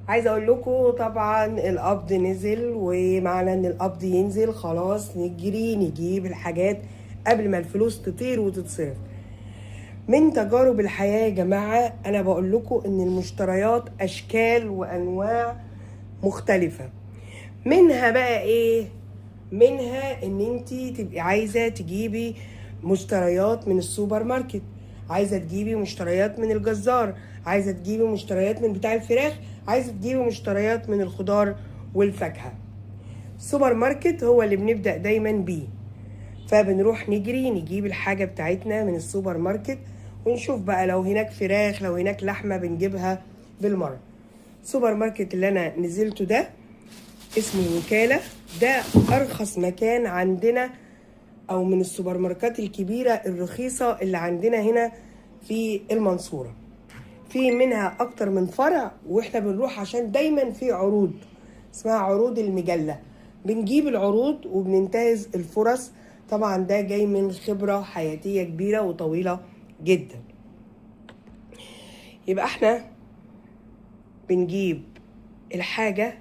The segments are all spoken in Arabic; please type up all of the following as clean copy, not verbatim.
عايزه اقول لكم طبعا القبض نزل، ومعنى ان القبض ينزل خلاص نجري نجيب الحاجات قبل ما الفلوس تطير وتتصرف. من تجارب الحياه يا جماعه انا بقول لكم ان المشتريات اشكال وانواع مختلفه. منها بقى ايه؟ منها ان انتي تبقي عايزه تجيبي مشتريات من السوبر ماركت، عايزه تجيبي مشتريات من الجزار، عايزه تجيبي مشتريات من بتاع الفراخ، عايزه تجيبي مشتريات من الخضار والفاكهه. السوبر ماركت هو اللي بنبدا دايما بيه، فبنروح نجري نجيب الحاجه بتاعتنا من السوبر ماركت، ونشوف بقى لو هناك فراخ لو هناك لحمه بنجيبها بالمره. السوبر ماركت اللي انا نزلته ده اسمه وكالة، ده أرخص مكان عندنا، أو من السوبر ماركات الكبيرة الرخيصة اللي عندنا هنا في المنصورة. في منها أكتر من فرع، وإحنا بنروح عشان دايما في عروض اسمها عروض المجلة، بنجيب العروض وبننتهز الفرص. طبعا ده جاي من خبرة حياتية كبيرة وطويلة جدا. يبقى احنا بنجيب الحاجة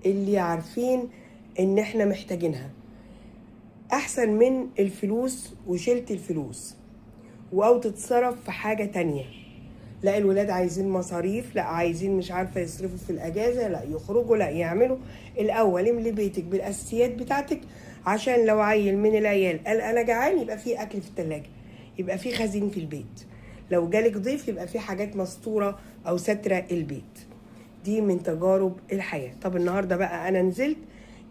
اللي عارفين ان احنا محتاجينها، احسن من الفلوس وشلت الفلوس او تتصرف في حاجة تانية. لا الولاد عايزين مصاريف، لا عايزين مش عارفة يصرفوا في الاجازة، لا يخرجوا، لا يعملوا. الاول املي بيتك بالاساسيات بتاعتك، عشان لو عيل من العيال قال انا جعان يبقى في اكل في التلاجة، يبقى في خزين في البيت. لو جالك ضيف يبقى في حاجات مستورة او سترة البيت. دي من تجارب الحياة. طب النهاردة بقى انا نزلت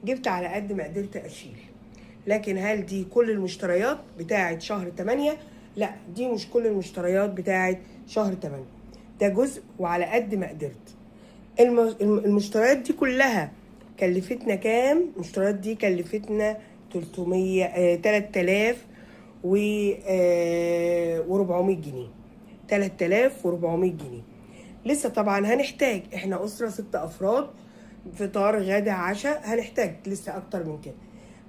جبت على قد ما قدرت اشيل، لكن هل دي كل المشتريات بتاعت شهر 8؟ لا، دي مش كل المشتريات بتاعت شهر 8، ده جزء وعلى قد ما قدرت. المشتريات دي كلها كلفتنا كام؟ المشتريات دي كلفتنا 300 3000 و 400 جنيه، 3400 جنيه. لسه طبعا هنحتاج، احنا اسره 6 افراد، فطار غدا عشاء، هنحتاج لسه اكتر من كده.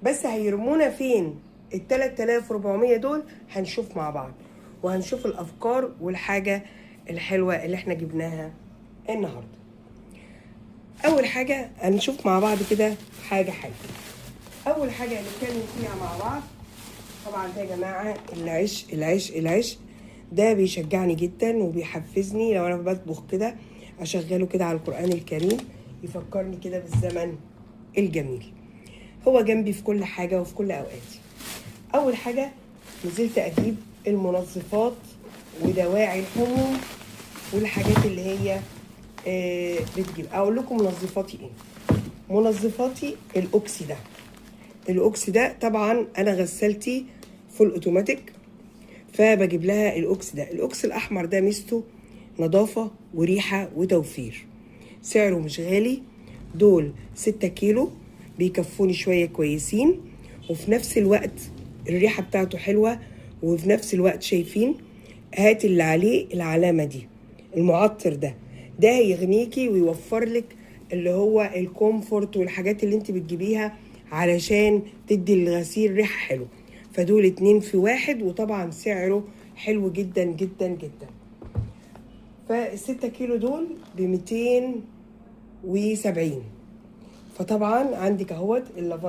بس هيرمونا فين ال 3400 دول؟ هنشوف مع بعض، وهنشوف الافكار والحاجه الحلوه اللي احنا جبناها النهارده. اول حاجه هنشوف مع بعض كده حاجه حلوه. اول حاجه هنتكلم فيها مع بعض طبعا ده يا جماعه العيش. العيش ده بيشجعني جدا وبيحفزني لو انا بطبخ كده، اشغله كده على القرآن الكريم يفكرني كده بالزمن الجميل. هو جنبي في كل حاجة وفي كل اوقاتي. اول حاجة نزلت اجيب المنظفات ودواعي الحموم والحاجات اللي هي بتجيب. اقول لكم منظفاتي ايه؟ منظفاتي الاوكسي ده. الاوكسي ده طبعا انا غسالتي فول اوتوماتيك، فبجيب لها الاوكس ده. الاوكس الاحمر ده ميزته نظافه وريحه وتوفير، سعره مش غالي. دول 6 كيلو بيكفوني شويه كويسين، وفي نفس الوقت الريحه بتاعته حلوه، وفي نفس الوقت شايفين هات اللي عليه العلامه دي، المعطر ده هيغنيكي ويوفر لك اللي هو الكومفورت والحاجات اللي انت بتجيبيها علشان تدي الغسيل ريحه حلوه. فدول 2 في 1، وطبعا سعره حلو جدا جدا جدا. فال6 كيلو دول ب270. فطبعا عندك اهوت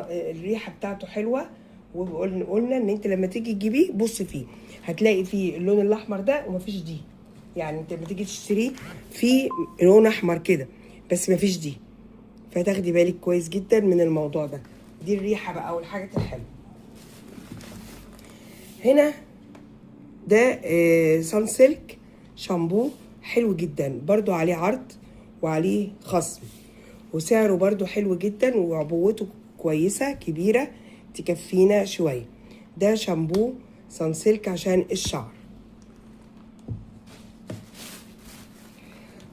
الريحه بتاعته حلوه. وقلنا ان انت لما تيجي تجيبيه بص فيه، هتلاقي فيه اللون الاحمر ده ومفيش دي. يعني انت لما تيجي تشتريه فيه لون احمر كده بس مفيش دي، فتاخدي بالك كويس جدا من الموضوع ده. دي الريحه بقى والحاجات الحلوه. هنا ده سان سيلك شامبو حلو جدا، برضو عليه عرض وعليه خصم، وسعره برضو حلو جدا، وعبوته كويسة كبيرة تكفينا شوية. ده شامبو سان سيلك عشان الشعر.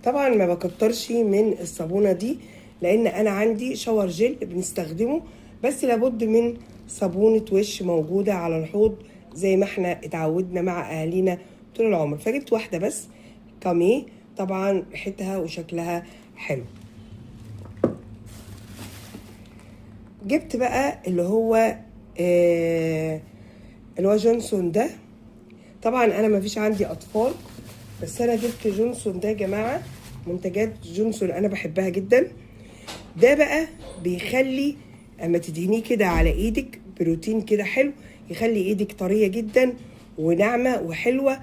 طبعا ما بكترش من الصابونة دي، لان انا عندي شاور جل بنستخدمه، بس لابد من صابونة وش موجودة على الحوض زي ما احنا اتعودنا مع اهالينا طول العمر. فجبت واحدة بس كامي، طبعا ريحتها وشكلها حلو. جبت بقى اللي هو جونسون ده. طبعا انا ما فيش عندي اطفال، بس انا جبت جونسون ده يا جماعة منتجات جونسون انا بحبها جدا. ده بقى بيخلي اما تدهنيه كده على ايدك بروتين كده حلو، يخلي ايدك طريه جدا وناعمه وحلوه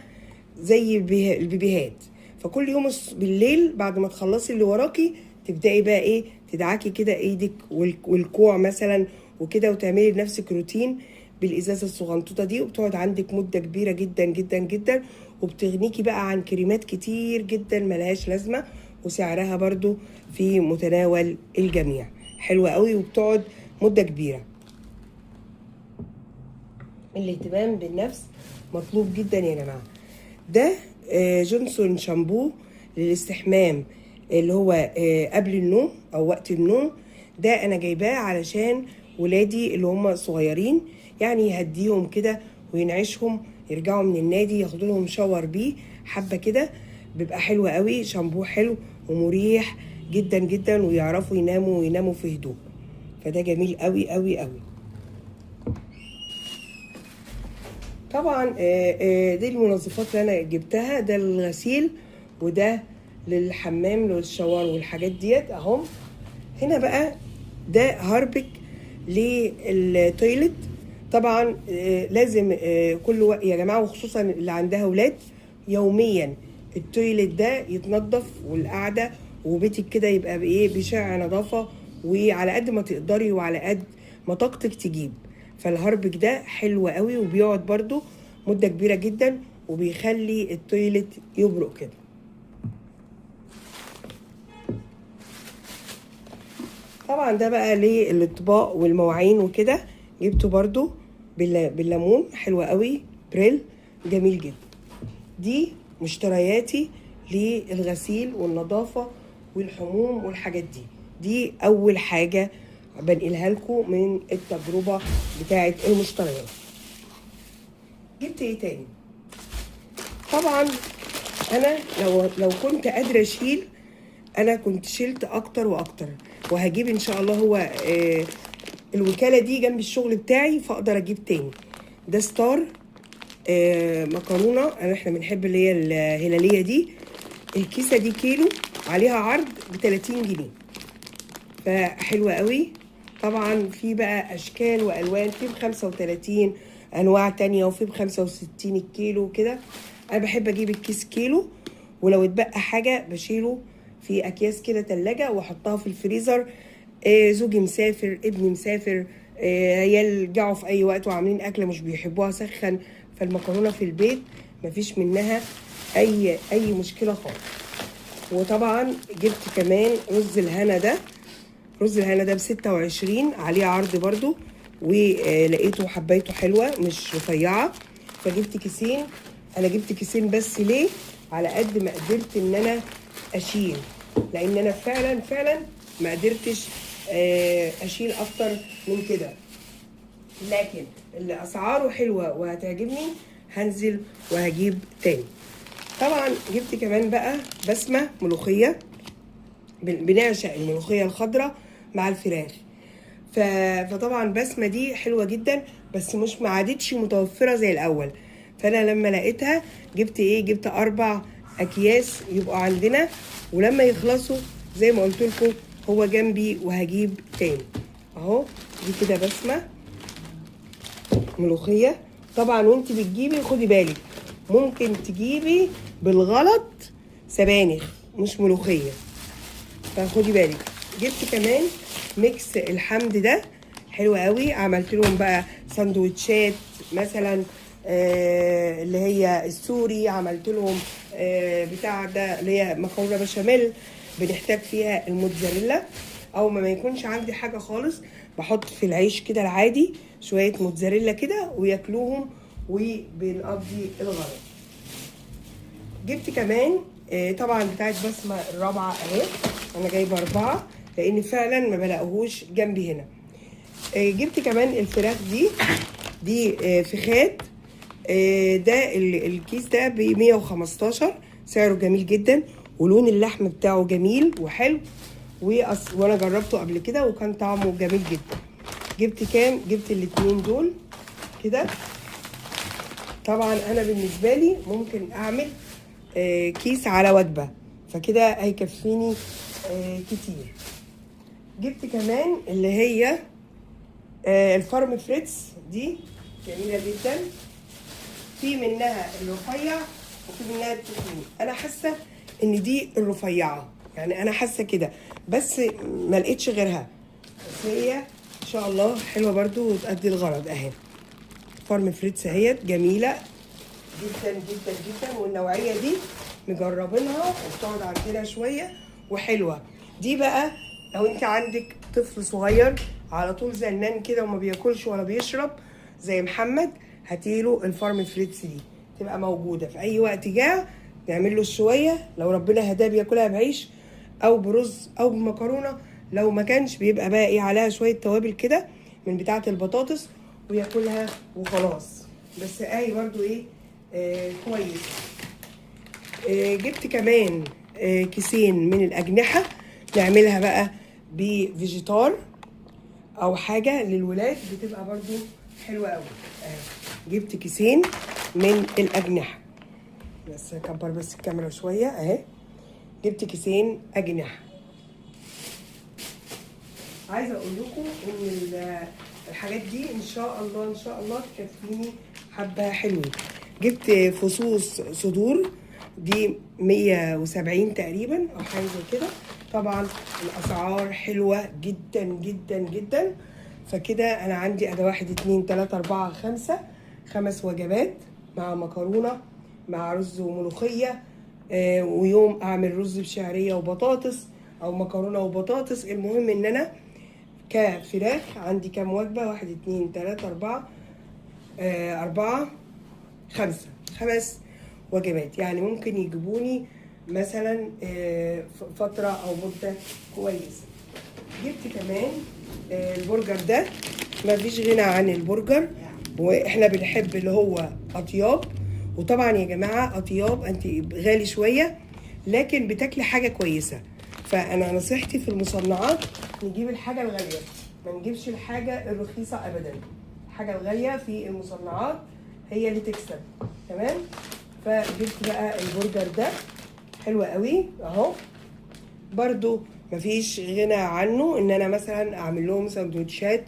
زي البيبيهات. فكل يوم بالليل بعد ما تخلصي اللي وراكي تبداي بقى ايه، تدعكي كده ايدك والكوع مثلا وكده، وتعملي لنفسك روتين بالازازه الصغنطوطه دي، وبتقعد عندك مده كبيره جدا جدا جدا، وبتغنيكي بقى عن كريمات كتير جدا ملهاش لازمه، وسعرها برضو في متناول الجميع. حلوه قوي وبتقعد مده كبيره. الاهتمام بالنفس مطلوب جدا يا جماعه. ده جونسون شامبو للاستحمام اللي هو قبل النوم او وقت النوم. ده انا جايباه علشان ولادي اللي هم صغيرين، يعني يهديهم كده وينعشهم، يرجعوا من النادي ياخدوا لهم شاور بيه حبه كده، بيبقى حلو قوي. شامبو حلو ومريح جدا جدا، ويعرفوا يناموا في هدوء. فده جميل قوي قوي قوي. طبعا دي المنظفات اللي انا جبتها، ده للغسيل وده للحمام للشاور والحاجات ديت اهم. هنا بقى ده هاربك للتويلت. طبعا لازم كل وقت يا جماعه، وخصوصا اللي عندها اولاد، يوميا التويلت ده يتنظف، والقعده وبيتك كده يبقى بايه، بشع نظافه، وعلى قد ما تقدري وعلى قد ما طاقتك تجيب. فالهاربك ده حلو قوي وبيقعد برضو مده كبيره جدا، وبيخلي التويلت يبرق كده. طبعا ده بقى للاطباق والمواعين وكده، جبته برضو بالليمون، حلوه قوي، بريل جميل جدا. دي مشترياتي للغسيل والنظافه والحموم والحاجات دي اول حاجه بنقلها لكم من التجربه بتاعه المشتريات. جبت ايه تاني؟ طبعا انا لو كنت قادره اشيل انا كنت شلت اكتر واكتر، وهجيب ان شاء الله. هو الوكاله دي جنب الشغل بتاعي فاقدر اجيب تاني. ده ستار مكرونه، احنا بنحب اللي هي الهلاليه دي. الكيسه دي كيلو، عليها عرض ب30 جنيه، فحلوه قوي. طبعا في بقى اشكال والوان، في ب35 انواع تانية، وفي ب65 الكيلو كده. انا بحب اجيب الكيس كيلو، ولو اتبقى حاجه بشيله في اكياس كده تلاجة واحطها في الفريزر. زوجي مسافر، ابني مسافر، عيال جعوا في اي وقت وعاملين اكله مش بيحبوها، سخن. فالمكرونه في البيت مفيش منها اي مشكله خالص. وطبعا جبت كمان رز الهنا ده. رز الهنا ده ب26، عليه عرض برضو، ولقيته حبيته حلوه مش رفيعه، فجبت كيسين. انا جبت كيسين بس ليه؟ على قد ما قدرت ان انا اشيل، لان انا فعلا ما قدرتش اشيل اكتر من كده. لكن اللي اسعاره حلوه وهتعجبني هنزل وهجيب تاني. طبعا جبت كمان بقى بسمه ملوخيه، بنعشق الملوخيه الخضراء مع الفراخ. فطبعا بسمه دي حلوه جدا، بس مش ما عادتش متوفره زي الاول. فانا لما لقيتها جبت ايه، جبت 4 اكياس يبقوا عندنا، ولما يخلصوا زي ما قلت لكم هو جنبي وهجيب تاني. اهو دي كده بسمه ملوخيه. طبعا وانت بتجيبي خدي بالك، ممكن تجيبي بالغلط سبانخ مش ملوخيه، فخدي بالك. جبت كمان ميكس الحمد ده حلو قوي، عملت لهم بقى سندوتشات مثلا اللي هي السوري، عملت لهم بتاع ده اللي هي مكرونه بشاميل بنحتاج فيها الموتزاريلا. او ما يكونش عندي حاجه خالص بحط في العيش كده العادي شويه موتزاريلا كده وياكلوهم وبنقضي الغرض. جبت كمان طبعا بتاعت بسمه الرابعه اهي، انا جايبه 4 لان فعلا ما بلاقوهوش جنبي هنا. جبت كمان الفراخ دي فخاد. ده الكيس ده ب 115، سعره جميل جدا، ولون اللحم بتاعه جميل وحلو، وانا جربته قبل كده وكان طعمه جميل جدا. جبت كام؟ جبت الاتنين دول كده. طبعا انا بالنسبه لي ممكن اعمل كيس على وجبه، فكده هيكفيني كتير. جبت كمان اللي هي الفارم فريتز دي، جميله جدا. في منها الرفيع وفي منها التخين. انا حاسه ان دي الرفيعه، يعني انا حاسه كده، بس ما لقيتش غيرها، بس هي ان شاء الله حلوه برضو وتأدي الغرض. اهي فارم فريتز اهيت، جميله جدا جدا جدا، والنوعيه دي مجربينها وبتقعد عندنا شويه وحلوه. دي بقى لو انت عندك طفل صغير على طول زنان كده وما بياكلش ولا بيشرب زي محمد، هاتيله الفارم فريتز دي، تبقى موجوده في اي وقت جاع نعمل له الشويه، لو ربنا هداه بياكلها بعيش او برز او بمكرونه، لو ما كانش بيبقى بقى ايه عليها شويه توابل كده من بتاعه البطاطس وياكلها وخلاص. بس اي برضو ايه كويس. جبت كمان كيسين من الاجنحه، نعملها بقى بفيجيتار او حاجه للولاد، بتبقى برضو حلوه قوي. جبت كيسين من الاجنحه، بس اكبر بس الكاميرا شويه اهي. جبت كيسين اجنحه. عايزه اقول لكم ان الحاجات دي ان شاء الله ان شاء الله تكفيني حبه حلوين. جبت فصوص صدور دي 170 تقريبا او حاجه زي كده. طبعا الاسعار حلوه جدا جدا جدا. فكده انا عندي ادي 1 2 3 4 5 5 وجبات، مع مكرونه مع رز وملوخيه، ويوم اعمل رز بشعريه وبطاطس او مكرونه وبطاطس. المهم ان انا كفراخ عندي كام وجبه؟ 1 2 3 4 4 5 5 وجبات، يعني ممكن يجيبوني مثلا فتره او مده كويسه. جبت كمان البرجر ده، ما فيش غنى عن البرجر، واحنا بنحب اللي هو اطياب. وطبعا يا جماعه اطياب انت غالي شويه لكن بتاكلي حاجه كويسه. فانا نصيحتي في المصنعات نجيب الحاجه الغاليه، ما نجيبش الحاجه الرخيصه ابدا. الحاجه الغاليه في المصنعات هي اللي تكسب، تمام. فجبت بقى البرجر ده حلو قوي اهو. برضو مفيش غنى عنه ان انا مثلا اعمل لهم سندوتشات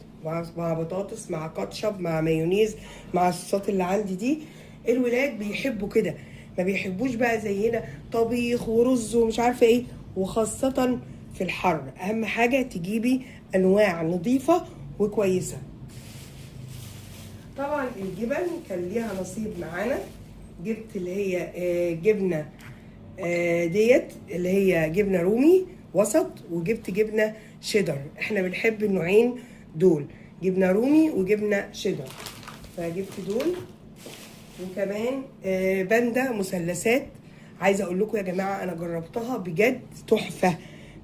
مع بطاطس مع كاتشب مع مايونيز مع الصوصات اللي عندي دي. الولاد بيحبوا كده، ما بيحبوش بقى زينا طبيخ ورز ومش عارفه ايه. وخاصه في الحر اهم حاجه تجيبي انواع نظيفه وكويسه. طبعا الجبن كان ليها نصيب معانا. جبت اللي هي جبنه ديت اللي هي جبنه رومي وسط، وجبت جبنه شيدر. احنا بنحب النوعين دول، جبنه رومي وجبنه شيدر، فجبت دول. وكمان باندا مثلثات. عايزه اقول لكم يا جماعه انا جربتها بجد تحفه.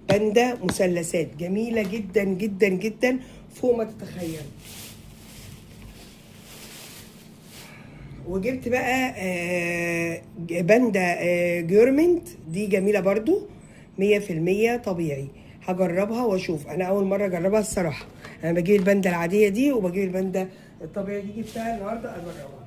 باندا مثلثات جميله جدا جدا جدا فوق ما تتخيل. وجبت بقى باندا جورمنت دي جميله برضو 100% طبيعي. هجربها واشوف. انا اول مره اجربها الصراحه. انا بجيب الباندا العاديه دي وبجيب الباندا الطبيعي دي، جبتها النهارده اجربها.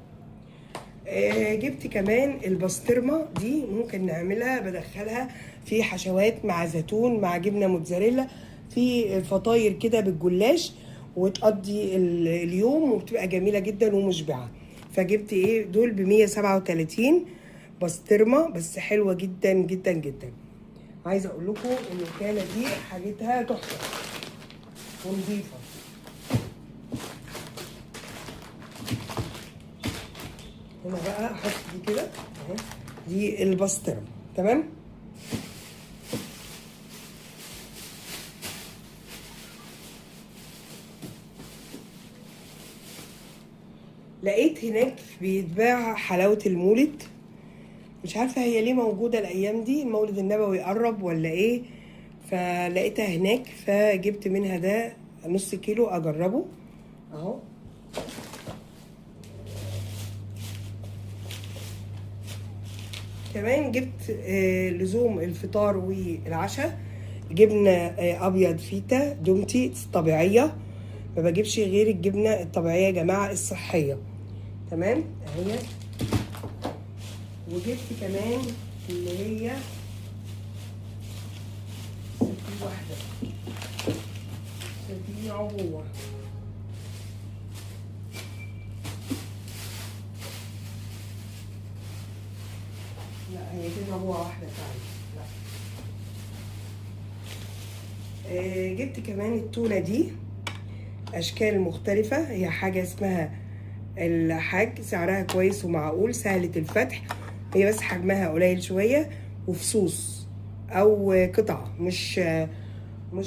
جبت كمان البسطرمه دي، ممكن نعملها بدخلها في حشوات مع زيتون مع جبنه موتزاريلا في فطاير كده بالجلاش، وتقضي اليوم وبتبقى جميله جدا ومشبعه. فجبت ايه دول ب 137 بسطرمه، بس حلوه جدا جدا جدا. عايزه اقول لكم ان الوكاله دي حاجتها تحفه ونظيفه. هنا بقى احط دي كده اهي، دي البسطرمه تمام. لقيت هناك بيتباع حلاوه المولد، مش عارفه هي ليه موجوده الايام دي، المولد النبوي قرب ولا ايه، فلقيتها هناك فجبت منها ده نص كيلو اجربه اهو. كمان جبت لزوم الفطار والعشاء جبنه ابيض فيتا دومتي طبيعيه، ما بجيبش غير الجبنه الطبيعيه يا جماعه الصحيه، تمام اهي. وجبت كمان اللي هي واحدة دي عبوة. لا هي دي عبوة واحدة فعلا. لا جبت كمان التونة دي اشكال مختلفة. هي حاجة اسمها الحاج، سعرها كويس ومعقول، سهلة الفتح، هي بس حجمها قليل شوية وفصوص او قطعة، مش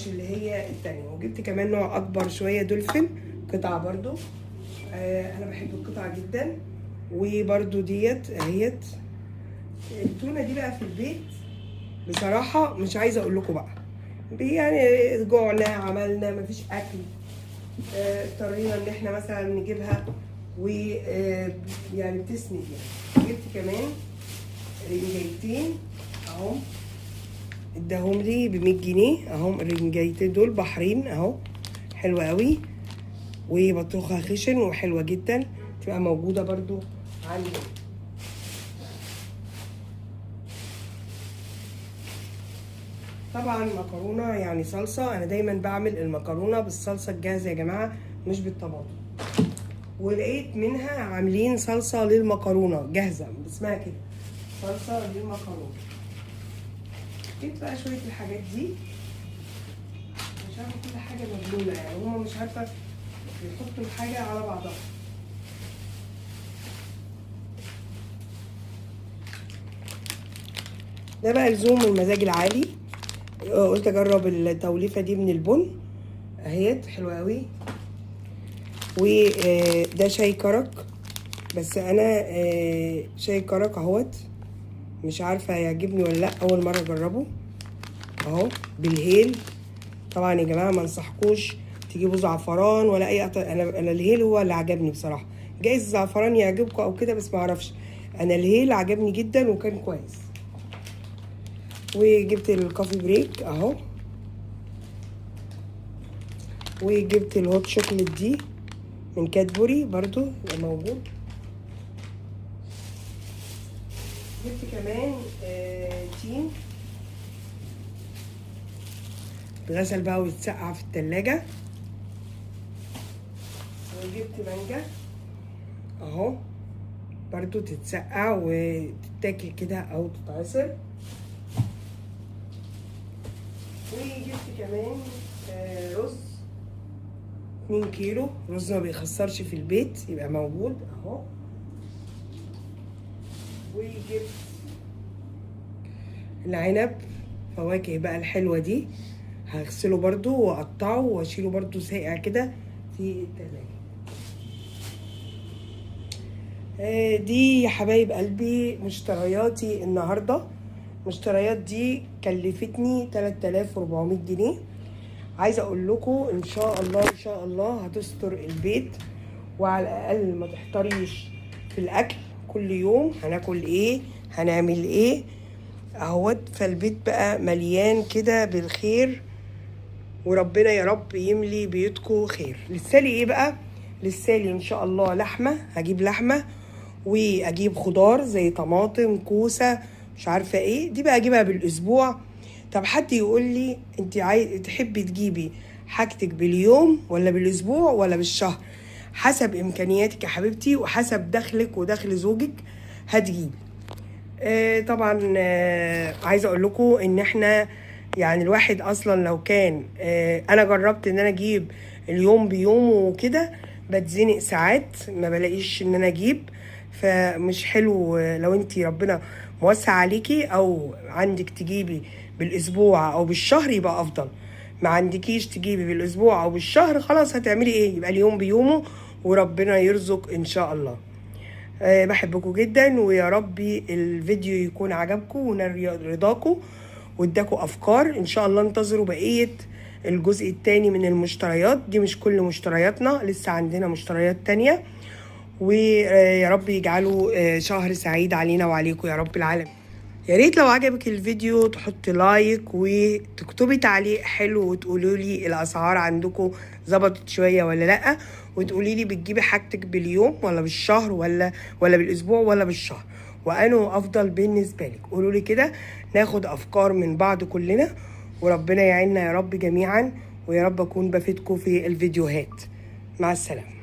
اللي هي التانية. وجبت كمان نوع اكبر شوية دولفين قطعة برضو. انا بحب القطعة جدا. وبرضو ديت اهيت. التونة دي بقى في البيت بصراحة مش عايزة اقول لكم بقى، يعني جوعنا عملنا مفيش اكل، اضطرينا ان احنا مثلا نجيبها و يعني بتسند. يعني جبت كمان رنجايتين اهو، اداهم لي ب100 جنيه اهم. الرنجايتين دول بحرين اهو، حلوه قوي وبطروخها خشن وحلوه جدا، تبقى موجوده برضو عندي. طبعا مكرونه يعني صلصه، انا دايما بعمل المكرونه بالصلصه الجاهزه يا جماعه مش بالطماطم. ولقيت منها عاملين صلصه للمكرونه جاهزه اسمها كده صلصه للمكرونه. جبت بقى شويه الحاجات دي، مش عارفه كل حاجه مبلوله، يعني هما مش عارفه يحطوا الحاجه على بعضها. ده بقى لزوم المزاج العالي، قلت اجرب التوليفه دي من البن اهيت، حلوه قوي. وده شاي كرك، بس انا شاي كرك اهوت، مش عارفه هيعجبني ولا لا، اول مره اجربه اهو بالهيل. طبعا يا جماعه ما انصحكوش تجيبوا زعفران ولا اي انا الهيل هو اللي عجبني بصراحه. جايز الزعفران يعجبكم او كده بس ما اعرفش، انا الهيل عجبني جدا وكان كويس. وجبت الكوفي بريك اهو، وجبت الهوت شوكليت دي من كادبوري برضو موجود. جبت كمان تين اتغسل بقى ويتسقع في التلاجة. وجبت مانجا اهو برضو تتسقع وتتاكل كده او تتعصر. وجبت كمان رز 2 كيلو، رز ما بيخسرش في البيت يبقى موجود اهو. وجبت العنب، فواكه بقى الحلوة دي، هغسله برضو واقطعه واشيله برضو ساقع كده في التلاجة. دي يا حبايب قلبي مشترياتي النهاردة. مشتريات دي كلفتني 3400 جنيه. عايزه اقول لكم ان شاء الله ان شاء الله هتستر البيت، وعلى الاقل ما تحتريش في الاكل. كل يوم هناكل ايه هنعمل ايه اهوت، فالبيت بقى مليان كده بالخير، وربنا يا رب يملي بيوتكم خير. لسالي ايه بقى؟ لسالي ان شاء الله لحمه، هجيب لحمه واجيب خضار زي طماطم كوسه مش عارفه ايه، دي بقى اجيبها بالاسبوع. طب حد يقول لي انت تحبي تجيبي حاجتك باليوم ولا بالاسبوع ولا بالشهر؟ حسب امكانياتك يا حبيبتي وحسب دخلك ودخل زوجك هتجيبي. طبعا عايزه اقول لكم ان احنا يعني الواحد اصلا لو كان انا جربت ان انا اجيب اليوم بيومه وكده، بتزنق ساعات ما بلاقيش ان انا اجيب، فمش حلو. لو انتي ربنا موسع عليكي او عندك تجيبي بالاسبوع او بالشهر يبقى افضل. ما عندكيش تجيبي بالاسبوع او بالشهر، خلاص هتعملي ايه؟ يبقى اليوم بيومه وربنا يرزق ان شاء الله. بحبكم جدا، ويا ربي الفيديو يكون عجبكم ونال رضاكم واداكم افكار. ان شاء الله انتظروا بقية الجزء الثاني من المشتريات دي. مش كل مشترياتنا، لسه عندنا مشتريات تانية، ويا رب يجعله شهر سعيد علينا وعليكم يا رب العالمين. يا ريت لو عجبك الفيديو تحطي لايك وتكتبي تعليق حلو وتقولوا لي الاسعار عندكم ظبطت شويه ولا لا، وتقولي لي بتجيبي حاجتك باليوم ولا بالشهر ولا بالاسبوع ولا بالشهر، وانه افضل بالنسبه لك. قولوا لي كده ناخد افكار من بعض كلنا، وربنا يعيننا يا رب جميعا، ويا رب اكون بفيدكم في الفيديوهات. مع السلامة.